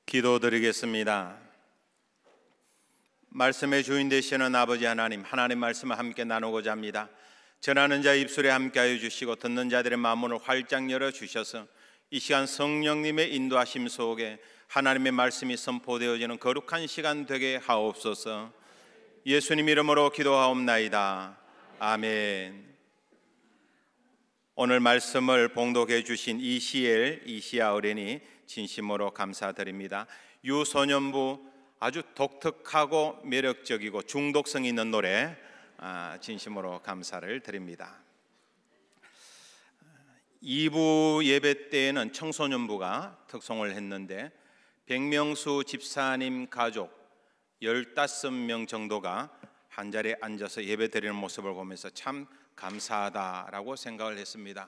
기도드리겠습니다. 말씀의 주인 되시는 아버지 하나님, 하나님 말씀을 함께 나누고자 합니다. 전하는 자 입술에 함께하여 주시고 듣는 자들의 마음을 활짝 열어주셔서 이 시간 성령님의 인도하심 속에 하나님의 말씀이 선포되어지는 거룩한 시간 되게 하옵소서. 예수님 이름으로 기도하옵나이다. 아멘. 오늘 말씀을 봉독해 주신 이시아 어린이 진심으로 감사드립니다. 유소년부 아주 독특하고 매력적이고 중독성 있는 노래 진심으로 감사를 드립니다. 2부 예배 때에는 청소년부가 특송을 했는데 백명수 집사님 가족 15명 정도가 한자리에 앉아서 예배 드리는 모습을 보면서 참 감사하다라고 생각을 했습니다.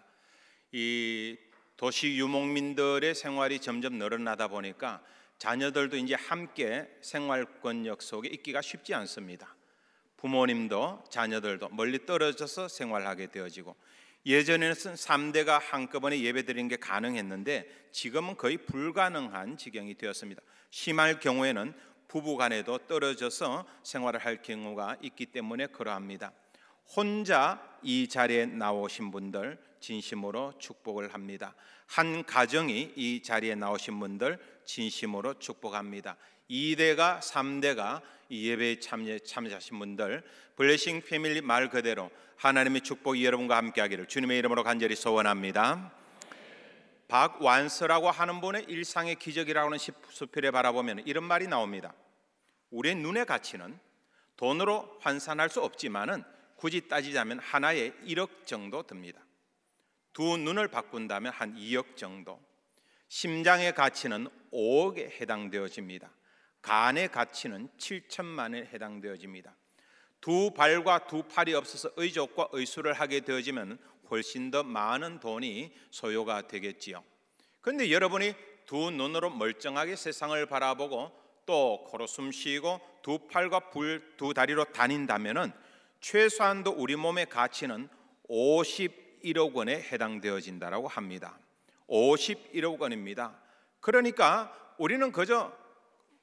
이 도시 유목민들의 생활이 점점 늘어나다 보니까 자녀들도 이제 함께 생활권역 속에 있기가 쉽지 않습니다. 부모님도 자녀들도 멀리 떨어져서 생활하게 되어지고, 예전에는 3대가 한꺼번에 예배드리는 게 가능했는데 지금은 거의 불가능한 지경이 되었습니다. 심할 경우에는 부부간에도 떨어져서 생활을 할 경우가 있기 때문에 그러합니다. 혼자 이 자리에 나오신 분들 진심으로 축복을 합니다. 한 가정이 이 자리에 나오신 분들 진심으로 축복합니다. 2대가 3대가 이 예배에 참여하신 분들, 블레싱 패밀리 말 그대로 하나님의 축복이 여러분과 함께하기를 주님의 이름으로 간절히 소원합니다. 박완서라고 하는 분의 일상의 기적이라고 하는 수필에 바라보면 이런 말이 나옵니다. 우리의 눈의 가치는 돈으로 환산할 수 없지만은 굳이 따지자면 하나에 1억 정도 듭니다. 두 눈을 바꾼다면 한 2억 정도. 심장의 가치는 5억에 해당되어집니다. 간의 가치는 7천만에 해당되어집니다. 두 발과 두 팔이 없어서 의족과 의수를 하게 되어지면 훨씬 더 많은 돈이 소요가 되겠지요. 그런데 여러분이 두 눈으로 멀쩡하게 세상을 바라보고 또 코로 숨 쉬고 두 팔과 두 다리로 다닌다면은 최소한도 우리 몸의 가치는 51억 원에 해당되어진다라고 합니다. 51억 원입니다. 그러니까 우리는 그저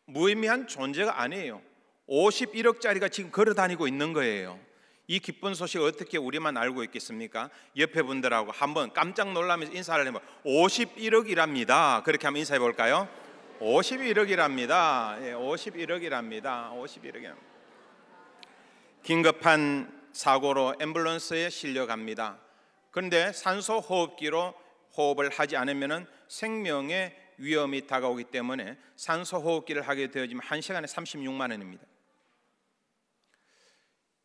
무의미한 존재가 아니에요. 51억짜리가 지금 걸어다니고 있는 거예요. 이 기쁜 소식을 어떻게 우리만 알고 있겠습니까? 옆에 분들하고 한번 깜짝 놀라면서 인사를 해보면 51억이랍니다. 그렇게 한번 인사해 볼까요? 51억이랍니다. 예, 51억이랍니다. 51억이랍니다. 긴급한 사고로 앰뷸런스에 실려갑니다. 그런데 산소 호흡기로 호흡을 하지 않으면 생명의 위험이 다가오기 때문에 산소 호흡기를 하게 되어지면 1시간에 36만 원입니다.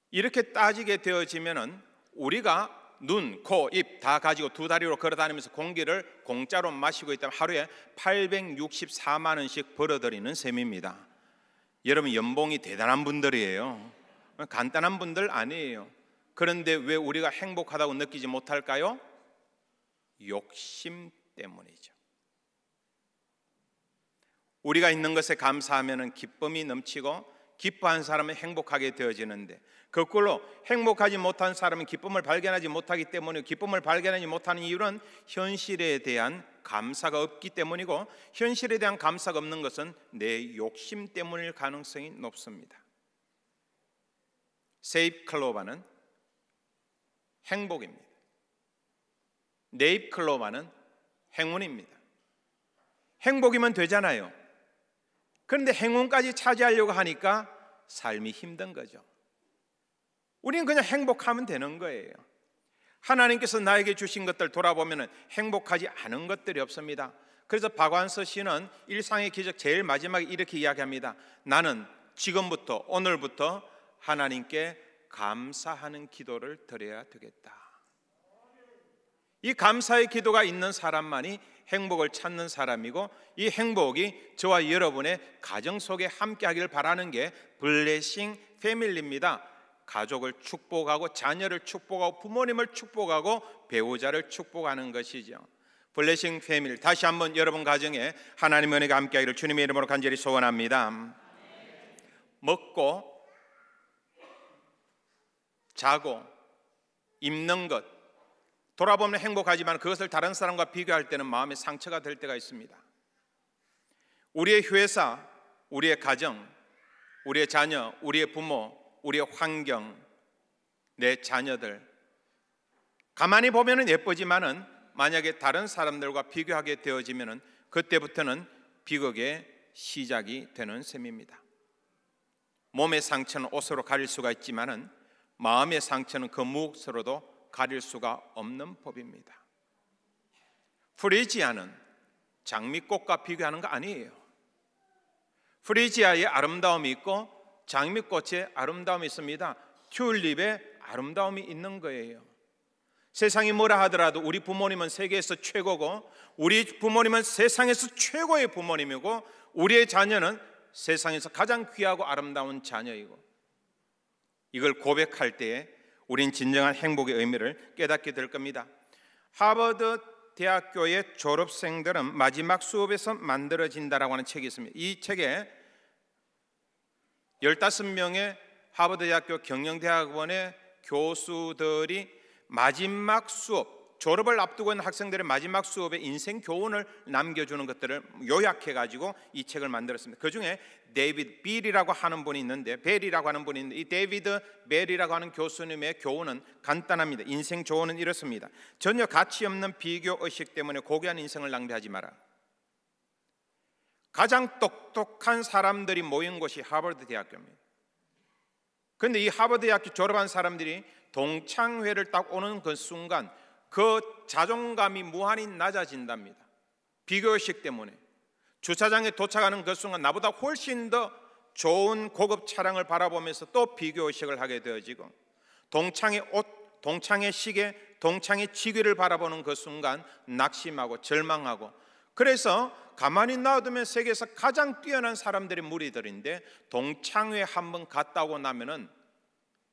이렇게 따지게 되어지면 우리가 눈, 코, 입 다 가지고 두 다리로 걸어다니면서 공기를 공짜로 마시고 있다면 하루에 864만 원씩 벌어들이는 셈입니다. 여러분 연봉이 대단한 분들이에요. 간단한 분들 아니에요. 그런데 왜 우리가 행복하다고 느끼지 못할까요? 욕심 때문이죠. 우리가 있는 것에 감사하면 기쁨이 넘치고 기뻐한 사람은 행복하게 되어지는데, 거꾸로 행복하지 못한 사람은 기쁨을 발견하지 못하기 때문에, 기쁨을 발견하지 못하는 이유는 현실에 대한 감사가 없기 때문이고, 현실에 대한 감사가 없는 것은 내 욕심 때문일 가능성이 높습니다. 세입 클로바는 행복입니다. 네잎 클로바는 행운입니다. 행복이면 되잖아요. 그런데 행운까지 차지하려고 하니까 삶이 힘든 거죠. 우리는 그냥 행복하면 되는 거예요. 하나님께서 나에게 주신 것들 돌아보면 행복하지 않은 것들이 없습니다. 그래서 박완서 씨는 일상의 기적 제일 마지막에 이렇게 이야기합니다. 나는 지금부터 오늘부터 하나님께 감사하는 기도를 드려야 되겠다. 이 감사의 기도가 있는 사람만이 행복을 찾는 사람이고, 이 행복이 저와 여러분의 가정 속에 함께하기를 바라는 게 블레싱 패밀리입니다. 가족을 축복하고 자녀를 축복하고 부모님을 축복하고 배우자를 축복하는 것이죠. 블레싱 패밀리, 다시 한번 여러분 가정에 하나님의 은혜가 함께하기를 주님의 이름으로 간절히 소원합니다. 먹고 자고 입는 것, 돌아보면 행복하지만 그것을 다른 사람과 비교할 때는 마음의 상처가 될 때가 있습니다. 우리의 회사, 우리의 가정, 우리의 자녀, 우리의 부모, 우리의 환경, 내 자녀들, 가만히 보면은 예쁘지만은 만약에 다른 사람들과 비교하게 되어지면은 그때부터는 비극의 시작이 되는 셈입니다. 몸의 상처는 옷으로 가릴 수가 있지만은 마음의 상처는 그 무엇으로도 가릴 수가 없는 법입니다. 프리지아는 장미꽃과 비교하는 거 아니에요. 프리지아의 아름다움이 있고 장미꽃의 아름다움이 있습니다. 튤립의 아름다움이 있는 거예요. 세상이 뭐라 하더라도 우리 부모님은 세계에서 최고고, 우리 부모님은 세상에서 최고의 부모님이고, 우리의 자녀는 세상에서 가장 귀하고 아름다운 자녀이고, 이걸 고백할 때에 우린 진정한 행복의 의미를 깨닫게 될 겁니다. 하버드 대학교의 졸업생들은 마지막 수업에서 만들어진다라고 하는 책이 있습니다. 이 책에 15명의 하버드 대학교 경영대학원의 교수들이 마지막 수업, 졸업을 앞두고 있는 학생들의 마지막 수업에 인생 교훈을 남겨주는 것들을 요약해가지고 이 책을 만들었습니다. 그 중에 데이비드 빌이라고 하는 분이 있는데, 벨이라고 하는 분이 있는데, 이 데이비드 벨이라고 하는 교수님의 교훈은 간단합니다. 인생 조언은 이렇습니다. 전혀 가치 없는 비교 의식 때문에 고귀한 인생을 낭비하지 마라. 가장 똑똑한 사람들이 모인 곳이 하버드 대학교입니다. 그런데 이 하버드 대학교 졸업한 사람들이 동창회를 딱 오는 그 순간 그 자존감이 무한히 낮아진답니다. 비교의식 때문에. 주차장에 도착하는 그 순간 나보다 훨씬 더 좋은 고급 차량을 바라보면서 또 비교의식을 하게 되어지고, 동창의 옷, 동창의 시계, 동창의 지귀를 바라보는 그 순간 낙심하고 절망하고, 그래서 가만히 놔두면 세계에서 가장 뛰어난 사람들이 무리들인데 동창회 한번 갔다 오고 나면은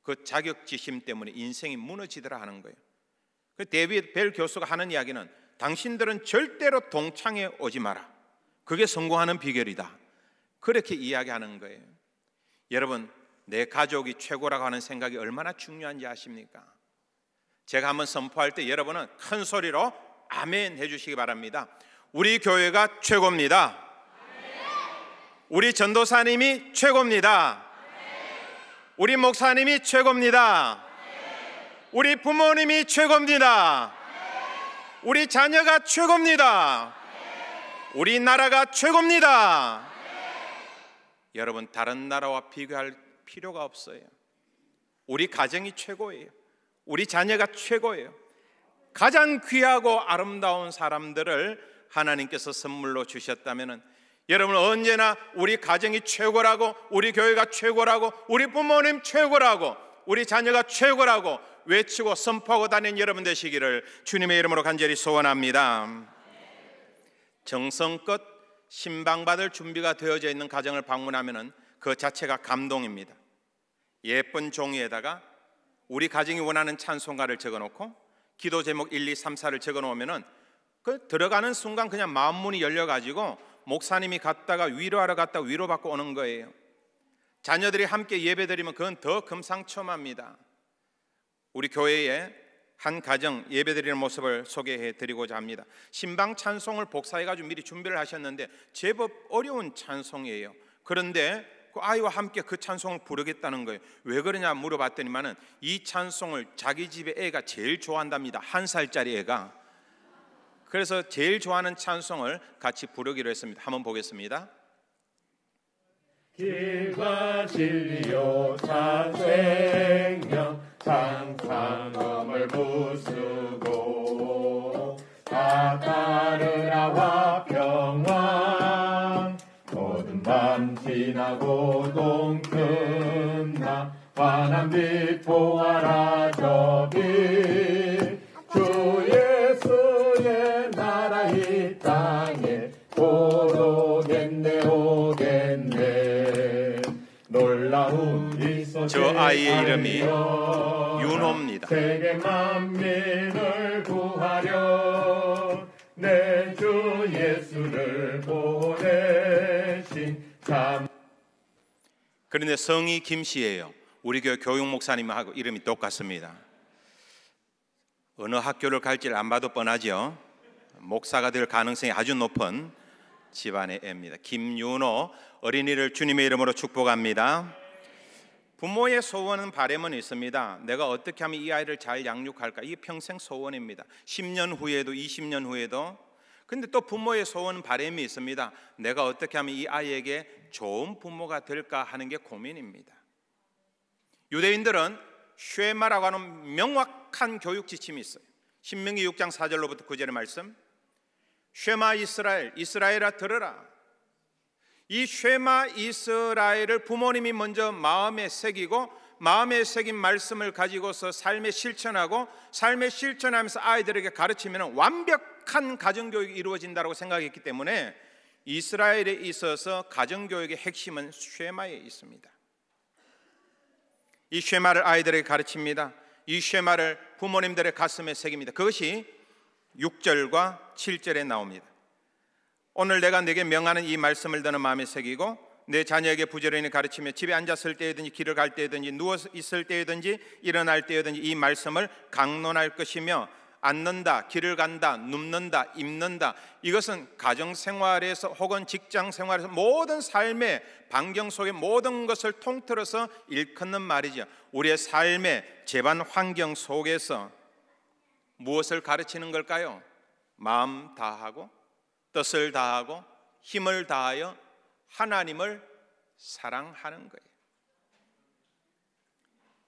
그 자격지심 때문에 인생이 무너지더라 하는 거예요. 그 데이비드 벨 교수가 하는 이야기는 당신들은 절대로 동창회 오지 마라. 그게 성공하는 비결이다. 그렇게 이야기하는 거예요. 여러분, 내 가족이 최고라고 하는 생각이 얼마나 중요한지 아십니까? 제가 한번 선포할 때 여러분은 큰 소리로 아멘 해주시기 바랍니다. 우리 교회가 최고입니다. 우리 전도사님이 최고입니다. 우리 목사님이 최고입니다. 우리 부모님이 최고입니다. 우리 자녀가 최고입니다. 우리 나라가 최고입니다. 여러분, 다른 나라와 비교할 필요가 없어요. 우리 가정이 최고예요. 우리 자녀가 최고예요. 가장 귀하고 아름다운 사람들을 하나님께서 선물로 주셨다면 여러분은 언제나 우리 가정이 최고라고, 우리 교회가 최고라고, 우리 부모님 최고라고, 우리 자녀가 최고라고 외치고 선포하고 다니는 여러분 되시기를 주님의 이름으로 간절히 소원합니다. 정성껏 신방받을 준비가 되어져 있는 가정을 방문하면 그 자체가 감동입니다. 예쁜 종이에다가 우리 가정이 원하는 찬송가를 적어놓고 기도 제목 1, 2, 3, 4를 적어놓으면 그 들어가는 순간 그냥 마음문이 열려가지고 목사님이 갔다가 위로하러 갔다가 위로받고 오는 거예요. 자녀들이 함께 예배드리면 그건 더 금상첨화입니다. 우리 교회에 한 가정 예배드리는 모습을 소개해드리고자 합니다. 신방 찬송을 복사해가지고 미리 준비를 하셨는데 제법 어려운 찬송이에요. 그런데 그 아이와 함께 그 찬송을 부르겠다는 거예요. 왜 그러냐 물어봤더니만은 이 찬송을 자기 집에 애가 제일 좋아한답니다. 1살짜리 애가. 그래서 제일 좋아하는 찬송을 같이 부르기로 했습니다. 한번 보겠습니다. 길과 진리요 참 생명 상상함을 부수고 다 따르라와 평강 모든 밤 지나고 동끝나 환한 빛 보아라 저 빛 주 예수의 나라 이 땅에 곧 오겠네 오겠네 놀라운 저 아이의 이름이 윤호입니다. 세계 만민을 구하려 내 주 예수를 보내신 참. 그런데 성이 김씨예요. 우리 교회 교육 목사님하고 이름이 똑같습니다. 어느 학교를 갈지를 안 봐도 뻔하죠. 목사가 될 가능성이 아주 높은 집안의 애입니다. 김윤호 어린이를 주님의 이름으로 축복합니다. 부모의 소원은 바람은 있습니다. 내가 어떻게 하면 이 아이를 잘 양육할까? 이게 평생 소원입니다. 10년 후에도 20년 후에도. 근데 또 부모의 소원은 바람이 있습니다. 내가 어떻게 하면 이 아이에게 좋은 부모가 될까 하는 게 고민입니다. 유대인들은 쉐마라고 하는 명확한 교육 지침이 있어요. 신명기 6장 4절로부터 9절의 말씀. 쉐마 이스라엘, 이스라엘아 들으라. 이 쉐마 이스라엘을 부모님이 먼저 마음에 새기고 마음에 새긴 말씀을 가지고서 삶에 실천하고 삶에 실천하면서 아이들에게 가르치면 완벽한 가정교육이 이루어진다고 생각했기 때문에 이스라엘에 있어서 가정교육의 핵심은 쉐마에 있습니다. 이 쉐마를 아이들에게 가르칩니다. 이 쉐마를 부모님들의 가슴에 새깁니다. 그것이 6절과 7절에 나옵니다. 오늘 내가 네게 명하는 이 말씀을 너는 마음에 새기고 내 자녀에게 부지런히 가르치며 집에 앉았을 때든지 길을 갈 때든지 누워 있을 때든지 일어날 때든지 이 말씀을 강론할 것이며 앉는다, 길을 간다, 눕는다, 입는다. 이것은 가정생활에서 혹은 직장생활에서 모든 삶의 반경 속의 모든 것을 통틀어서 일컫는 말이죠. 우리의 삶의 재반 환경 속에서 무엇을 가르치는 걸까요? 마음 다하고 뜻을 다하고 힘을 다하여 하나님을 사랑하는 거예요.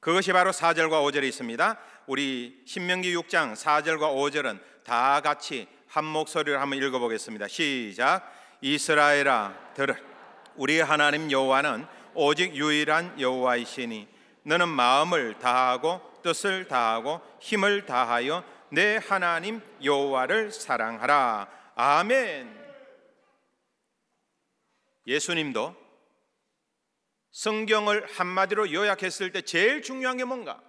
그것이 바로 4절과 5절에 있습니다. 우리 신명기 6장 4절과 5절은 다 같이 한 목소리로 한번 읽어보겠습니다. 시작. 이스라엘아 들으라. 우리 하나님 여호와는 오직 유일한 여호와이시니 너는 마음을 다하고 뜻을 다하고 힘을 다하여 내 하나님 여호와를 사랑하라. 아멘. 예수님도 성경을 한마디로 요약했을 때 제일 중요한 게 뭔가?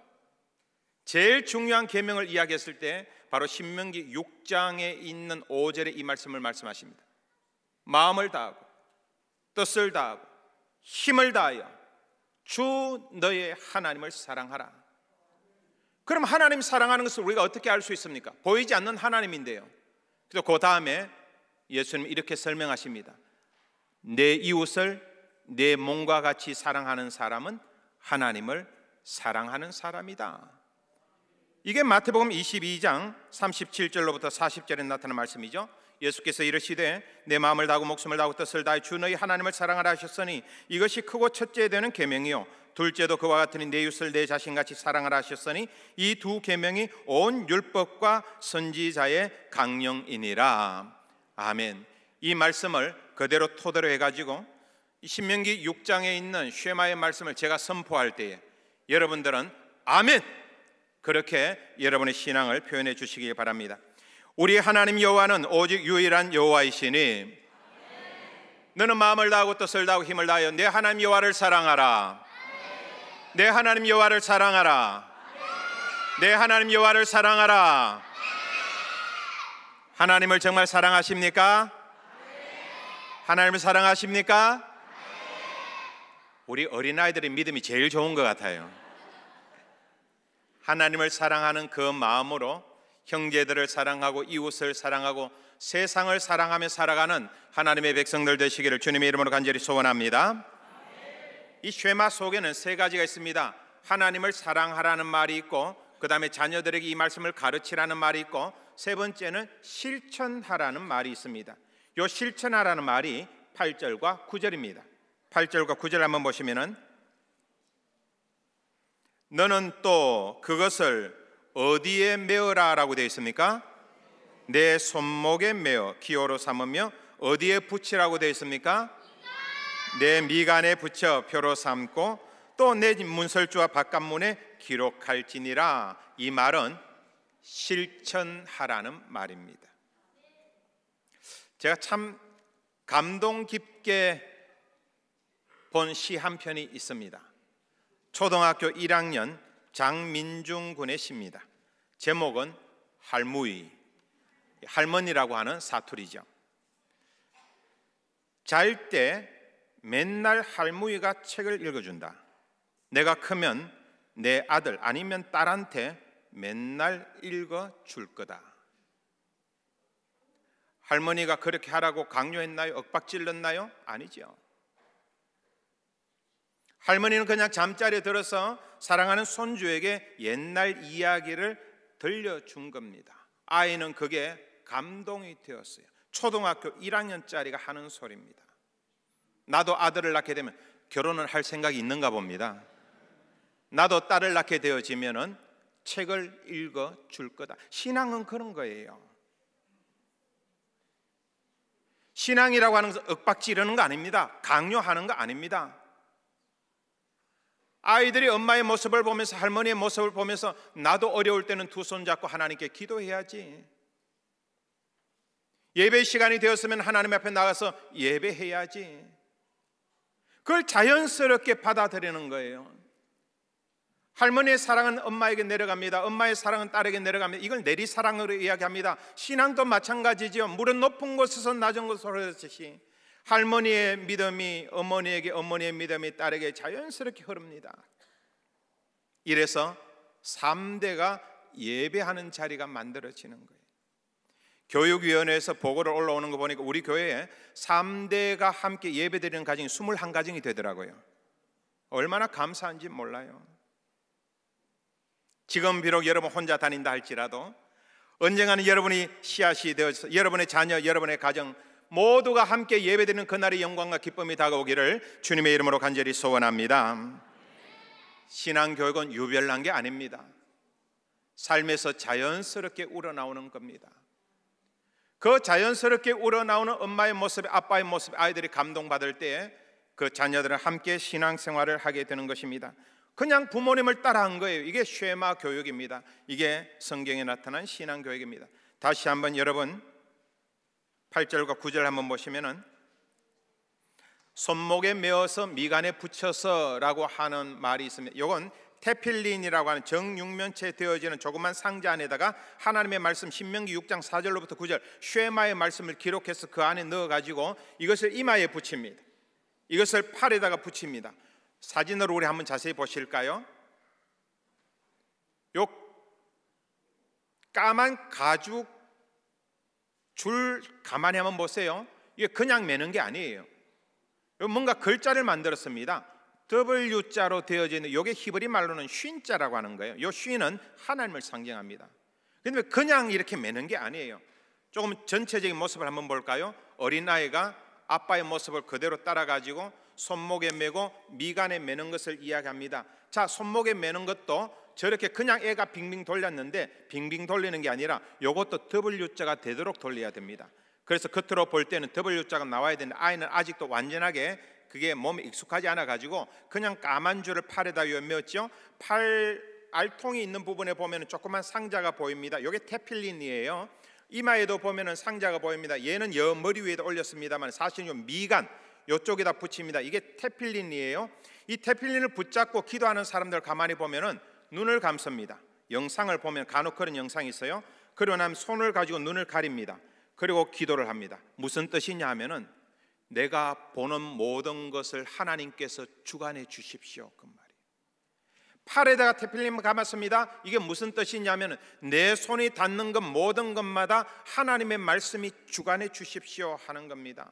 제일 중요한 계명을 이야기했을 때 바로 신명기 6장에 있는 5절의 이 말씀을 말씀하십니다. 마음을 다하고 뜻을 다하고 힘을 다하여 주 너의 하나님을 사랑하라. 그럼 하나님 사랑하는 것을 우리가 어떻게 알 수 있습니까? 보이지 않는 하나님인데요. 그래서 그 다음에 예수님 이렇게 설명하십니다. 내 이웃을 내 몸과 같이 사랑하는 사람은 하나님을 사랑하는 사람이다. 이게 마태복음 22장 37절로부터 40절에 나타난 말씀이죠. 예수께서 이르시되 내 마음을 다하고 목숨을 다하고 뜻을 다하여 주 너희 하나님을 사랑하라 하셨으니 이것이 크고 첫째 되는 계명이요 둘째도 그와 같으니 내 이웃을 내 자신같이 사랑하라 하셨으니 이 두 계명이 온 율법과 선지자의 강령이니라. 아멘. 이 말씀을 그대로 토대로 해가지고 신명기 6장에 있는 쉐마의 말씀을 제가 선포할 때에 여러분들은 아멘! 그렇게 여러분의 신앙을 표현해 주시기 바랍니다. 우리 하나님 여호와는 오직 유일한 여호와이시니 너는 마음을 다하고 뜻을 다하고 힘을 다하여 내 하나님 여호와를 사랑하라. 내 하나님 여호와를 사랑하라. 내 하나님 여호와를 사랑하라. 하나님을 정말 사랑하십니까? 하나님을 사랑하십니까? 우리 어린아이들의 믿음이 제일 좋은 것 같아요. 하나님을 사랑하는 그 마음으로 형제들을 사랑하고 이웃을 사랑하고 세상을 사랑하며 살아가는 하나님의 백성들 되시기를 주님의 이름으로 간절히 소원합니다. 이 쉐마 속에는 세 가지가 있습니다. 하나님을 사랑하라는 말이 있고 그 다음에 자녀들에게 이 말씀을 가르치라는 말이 있고 세 번째는 실천하라는 말이 있습니다. 이 실천하라는 말이 8절과 9절입니다. 8절과 9절 한번 보시면은 너는 또 그것을 어디에 메어라 라고 되어 있습니까? 내 손목에 메어 기호로 삼으며 어디에 붙이라고 되어 있습니까? 내 미간에 붙여 표로 삼고 또 내 문설주와 바깥문에 기록할지니라. 이 말은 실천하라는 말입니다. 제가 참 감동 깊게 본 시 한 편이 있습니다. 초등학교 1학년 장민중 군의 시입니다. 제목은 할무이, 할머니라고 하는 사투리죠. 잘 때 맨날 할무이가 책을 읽어준다. 내가 크면 내 아들 아니면 딸한테 맨날 읽어줄 거다. 할머니가 그렇게 하라고 강요했나요? 윽박질렀나요? 아니죠. 할머니는 그냥 잠자리에 들어서 사랑하는 손주에게 옛날 이야기를 들려준 겁니다. 아이는 그게 감동이 되었어요. 초등학교 1학년짜리가 하는 소리입니다. 나도 아들을 낳게 되면 결혼을 할 생각이 있는가 봅니다. 나도 딸을 낳게 되어지면은 책을 읽어 줄 거다. 신앙은 그런 거예요. 신앙이라고 하는 것은 윽박지르는 거 아닙니다. 강요하는 거 아닙니다. 아이들이 엄마의 모습을 보면서, 할머니의 모습을 보면서 나도 어려울 때는 두 손 잡고 하나님께 기도해야지. 예배 시간이 되었으면 하나님 앞에 나가서 예배해야지. 그걸 자연스럽게 받아들이는 거예요. 할머니의 사랑은 엄마에게 내려갑니다. 엄마의 사랑은 딸에게 내려갑니다. 이걸 내리사랑으로 이야기합니다. 신앙도 마찬가지죠. 물은 높은 곳에서 낮은 곳으로 흐르듯이 할머니의 믿음이 어머니에게, 어머니의 믿음이 딸에게 자연스럽게 흐릅니다. 이래서 3대가 예배하는 자리가 만들어지는 거예요. 교육위원회에서 보고를 올라오는 거 보니까 우리 교회에 3대가 함께 예배드리는 가정이 21가정이 되더라고요. 얼마나 감사한지 몰라요. 지금 비록 여러분 혼자 다닌다 할지라도 언젠가는 여러분이 씨앗이 되어서 여러분의 자녀, 여러분의 가정 모두가 함께 예배드리는 그날의 영광과 기쁨이 다가오기를 주님의 이름으로 간절히 소원합니다. 신앙교육은 유별난 게 아닙니다. 삶에서 자연스럽게 우러나오는 겁니다. 그 자연스럽게 우러나오는 엄마의 모습, 아빠의 모습, 아이들이 감동받을 때 그 자녀들은 함께 신앙생활을 하게 되는 것입니다. 그냥 부모님을 따라한 거예요. 이게 쉐마 교육입니다. 이게 성경에 나타난 신앙교육입니다. 다시 한번 여러분 8절과 9절 한번 보시면은 손목에 메어서 미간에 붙여서 라고 하는 말이 있습니다. 이건 테필린이라고 하는 정육면체 되어지는 조그만 상자 안에다가 하나님의 말씀 신명기 6장 4절로부터 9절 쉐마의 말씀을 기록해서 그 안에 넣어가지고 이것을 이마에 붙입니다. 이것을 팔에다가 붙입니다. 사진으로 우리 한번 자세히 보실까요? 요 까만 가죽 줄 가만히 한번 보세요. 이게 그냥 매는 게 아니에요. 뭔가 글자를 만들었습니다. W자로 되어져 있는 이게 히브리 말로는 쉰자라고 하는 거예요. 이 쉰은 하나님을 상징합니다. 그런데 그냥 이렇게 매는 게 아니에요. 조금 전체적인 모습을 한번 볼까요? 어린아이가 아빠의 모습을 그대로 따라가지고 손목에 매고 미간에 매는 것을 이야기합니다. 자, 손목에 매는 것도 저렇게 그냥 애가 빙빙 돌렸는데 빙빙 돌리는 게 아니라 이것도 W자가 되도록 돌려야 됩니다. 그래서 겉으로 볼 때는 W자가 나와야 되는데 아이는 아직도 완전하게 그게 몸에 익숙하지 않아 가지고 그냥 까만 줄을 팔에다 메었죠. 팔 알통이 있는 부분에 보면 조그만 상자가 보입니다. 이게 테필린이에요. 이마에도 보면 상자가 보입니다. 얘는 여 머리 위에다 올렸습니다만 사실 요 미간 이쪽에다 붙입니다. 이게 테필린이에요. 이 테필린을 붙잡고 기도하는 사람들 가만히 보면은 눈을 감습니다. 영상을 보면 간혹 그런 영상이 있어요. 그러고 나면 손을 가지고 눈을 가립니다. 그리고 기도를 합니다. 무슨 뜻이냐 하면은 내가 보는 모든 것을 하나님께서 주관해 주십시오. 그 말이에요. 팔에다가 테필린을 감았습니다. 이게 무슨 뜻이냐면 내 손이 닿는 것 모든 것마다 하나님의 말씀이 주관해 주십시오 하는 겁니다.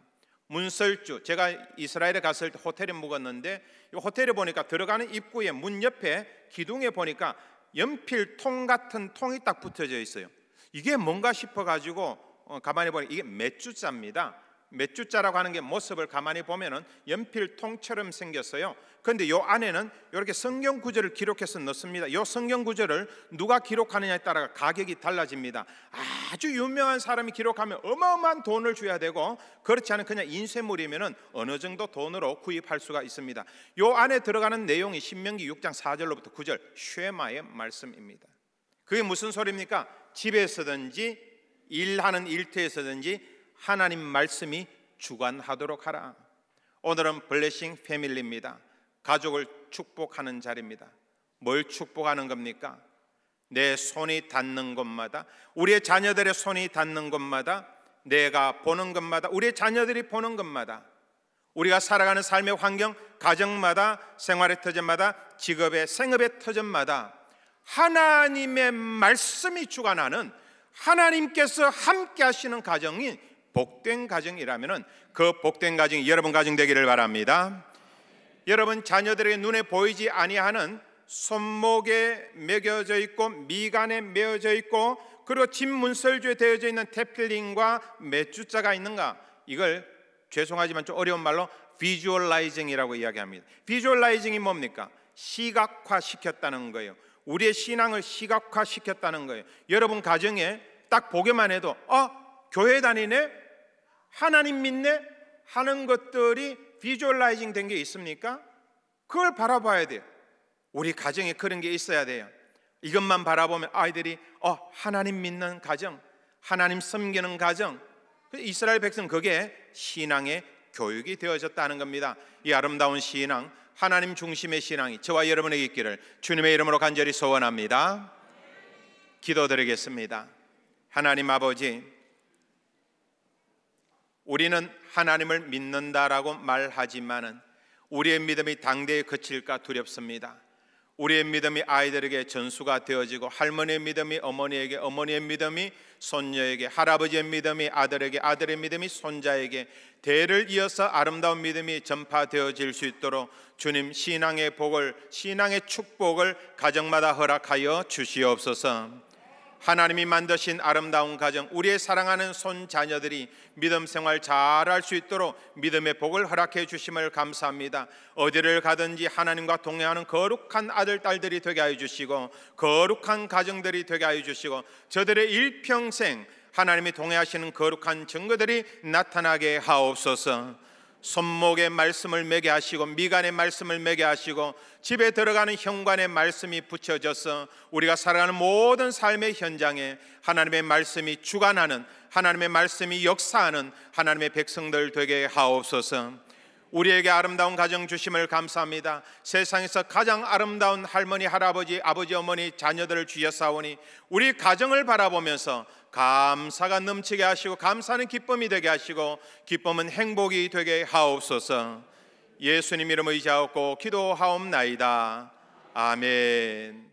문설주, 제가 이스라엘에 갔을 때 호텔에 묵었는데 이 호텔에 보니까 들어가는 입구에 문 옆에 기둥에 보니까 연필통 같은 통이 딱 붙어져 있어요. 이게 뭔가 싶어가지고 가만히 보니 이게 맷주자입니다. 맷주자라고 하는 게 모습을 가만히 보면은 연필통처럼 생겼어요. 그런데 요 안에는 이렇게 성경 구절을 기록해서 넣습니다. 요 성경 구절을 누가 기록하느냐에 따라 가격이 달라집니다. 아주 유명한 사람이 기록하면 어마어마한 돈을 줘야 되고 그렇지 않은 그냥 인쇄물이면은 어느 정도 돈으로 구입할 수가 있습니다. 요 안에 들어가는 내용이 신명기 6장 4절로부터 9절 쉐마의 말씀입니다. 그게 무슨 소리입니까? 집에서든지 일하는 일터에서든지 하나님 말씀이 주관하도록 하라. 오늘은 블레싱 패밀리입니다. 가족을 축복하는 자리입니다. 뭘 축복하는 겁니까? 내 손이 닿는 곳마다, 우리의 자녀들의 손이 닿는 곳마다, 내가 보는 것마다, 우리의 자녀들이 보는 것마다, 우리가 살아가는 삶의 환경, 가정마다, 생활의 터전마다, 직업의 생업의 터전마다 하나님의 말씀이 주관하는, 하나님께서 함께 하시는 가정이 복된 가정이라면은 그 복된 가정이 여러분 가정 되기를 바랍니다. 여러분 자녀들에게 눈에 보이지 아니하는 손목에 매겨져 있고 미간에 매어져 있고 그리고 집 문설주에 되어져 있는 테필린과 맷주자가 있는가? 이걸 죄송하지만 좀 어려운 말로 비주얼라이징이라고 이야기합니다. 비주얼라이징이 뭡니까? 시각화시켰다는 거예요. 우리의 신앙을 시각화시켰다는 거예요. 여러분 가정에 딱 보기만 해도 교회 다니네? 하나님 믿네? 하는 것들이 비주얼라이징 된 게 있습니까? 그걸 바라봐야 돼요. 우리 가정에 그런 게 있어야 돼요. 이것만 바라보면 아이들이 하나님 믿는 가정, 하나님 섬기는 가정, 이스라엘 백성 그게 신앙의 교육이 되어졌다는 겁니다. 이 아름다운 신앙, 하나님 중심의 신앙이 저와 여러분에게 있기를 주님의 이름으로 간절히 소원합니다. 기도드리겠습니다. 하나님 아버지, 우리는 하나님을 믿는다라고 말하지만은 우리의 믿음이 당대에 그칠까 두렵습니다. 우리의 믿음이 아이들에게 전수가 되어지고 할머니의 믿음이 어머니에게, 어머니의 믿음이 손녀에게, 할아버지의 믿음이 아들에게, 아들의 믿음이 손자에게 대를 이어서 아름다운 믿음이 전파되어질 수 있도록 주님 신앙의 복을, 신앙의 축복을 가정마다 허락하여 주시옵소서. 하나님이 만드신 아름다운 가정, 우리의 사랑하는 손자녀들이 믿음 생활 잘할 수 있도록 믿음의 복을 허락해 주심을 감사합니다. 어디를 가든지 하나님과 동행하는 거룩한 아들, 딸들이 되게 하여 주시고 거룩한 가정들이 되게 하여 주시고 저들의 일평생 하나님이 동행하시는 거룩한 증거들이 나타나게 하옵소서. 손목에 말씀을 매게 하시고 미간에 말씀을 매게 하시고 집에 들어가는 현관에 말씀이 붙여져서 우리가 살아가는 모든 삶의 현장에 하나님의 말씀이 주관하는, 하나님의 말씀이 역사하는 하나님의 백성들 되게 하옵소서. 우리에게 아름다운 가정 주심을 감사합니다. 세상에서 가장 아름다운 할머니, 할아버지, 아버지, 어머니, 자녀들을 주셨사오니 우리 가정을 바라보면서 감사가 넘치게 하시고 감사는 기쁨이 되게 하시고 기쁨은 행복이 되게 하옵소서. 예수님 이름 의지하옵고 기도하옵나이다. 아멘.